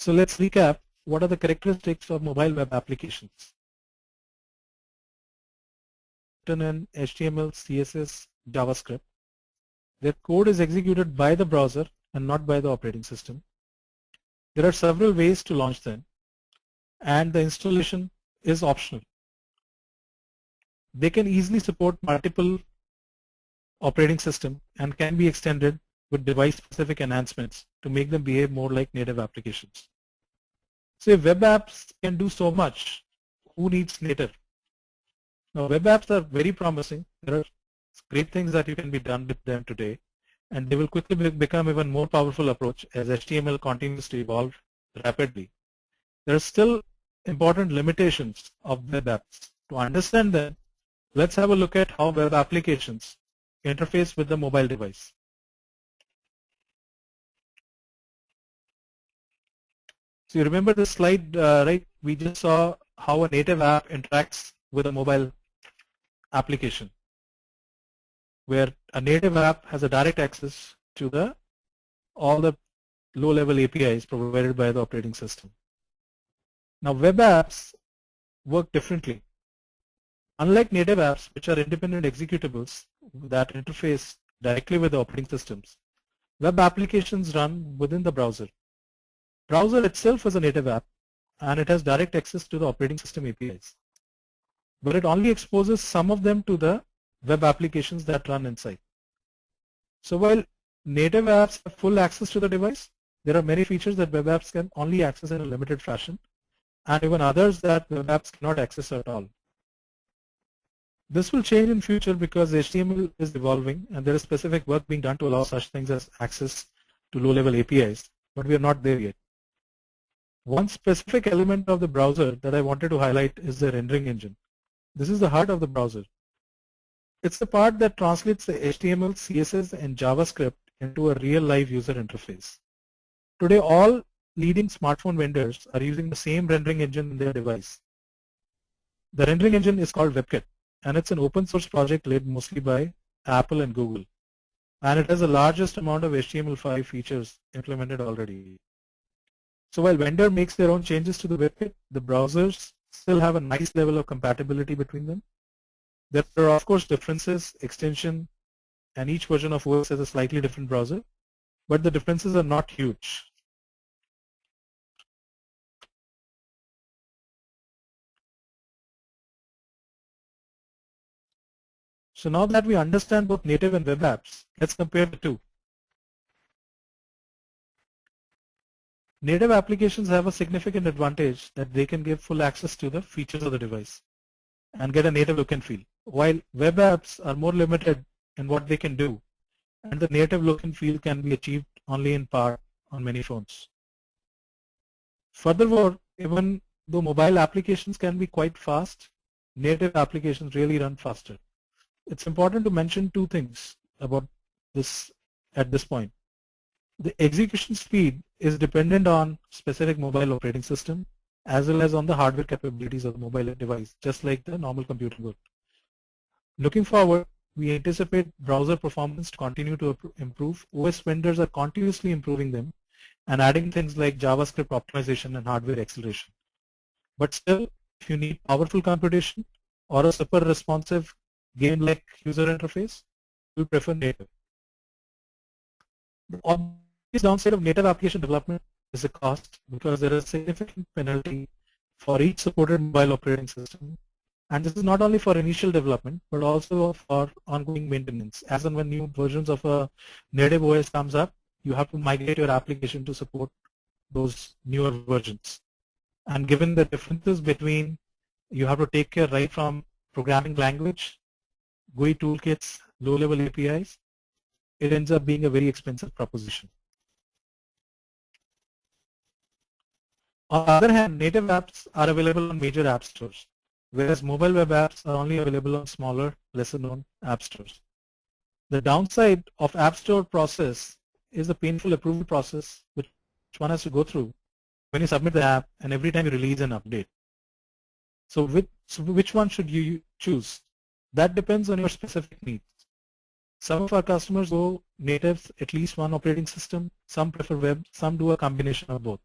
So let's recap what are the characteristics of mobile web applications. Written in HTML, CSS, JavaScript. Their code is executed by the browser and not by the operating system. There are several ways to launch them, and the installation is optional. They can easily support multiple operating systems and can be extended with device-specific enhancements to make them behave more like native applications. So if web apps can do so much, who needs native? Now web apps are very promising. There are great things that you can be done with them today, and they will quickly become even more powerful approach as HTML continues to evolve rapidly. There are still important limitations of web apps. To understand them, let's have a look at how web applications interface with the mobile device. So you remember this slide, right? We just saw how a native app interacts with a mobile application, where a native app has a direct access to all the low-level APIs provided by the operating system. Now web apps work differently. Unlike native apps, which are independent executables that interface directly with the operating systems, web applications run within the browser. Browser itself is a native app, and it has direct access to the operating system APIs. But it only exposes some of them to the web applications that run inside. So while native apps have full access to the device, there are many features that web apps can only access in a limited fashion, and even others that web apps cannot access at all. This will change in future because HTML is evolving and there is specific work being done to allow such things as access to low-level APIs, but we are not there yet. One specific element of the browser that I wanted to highlight is the rendering engine. This is the heart of the browser. It's the part that translates the HTML, CSS, and JavaScript into a real live user interface. Today, all leading smartphone vendors are using the same rendering engine in their device. The rendering engine is called WebKit, and it's an open source project led mostly by Apple and Google. And it has the largest amount of HTML5 features implemented already. So while vendor makes their own changes to the WebKit, the browsers still have a nice level of compatibility between them. There are of course differences, extension, and each version of OS has a slightly different browser, but the differences are not huge. So now that we understand both native and web apps, let's compare the two. Native applications have a significant advantage that they can give full access to the features of the device and get a native look and feel, while web apps are more limited in what they can do, and the native look and feel can be achieved only in part on many phones. Furthermore, even though mobile applications can be quite fast, native applications really run faster. It's important to mention two things about this at this point. The execution speed is dependent on specific mobile operating system as well as on the hardware capabilities of the mobile device, just like the normal computer would. Looking forward, we anticipate browser performance to continue to improve. OS vendors are continuously improving them and adding things like JavaScript optimization and hardware acceleration. But still, if you need powerful computation or a super responsive game-like user interface, we prefer native. The obvious downside of native application development is the cost, because there is a significant penalty for each supported mobile operating system. And this is not only for initial development, but also for ongoing maintenance. As and when new versions of a native OS comes up, you have to migrate your application to support those newer versions. And given the differences between, you have to take care right from programming language, GUI toolkits, low-level APIs, it ends up being a very expensive proposition. On the other hand, native apps are available on major app stores, whereas mobile web apps are only available on smaller, lesser-known app stores. The downside of App Store process is the painful approval process which one has to go through when you submit the app and every time you release an update. So which one should you choose? That depends on your specific needs. Some of our customers go native, at least one operating system. Some prefer web. Some do a combination of both.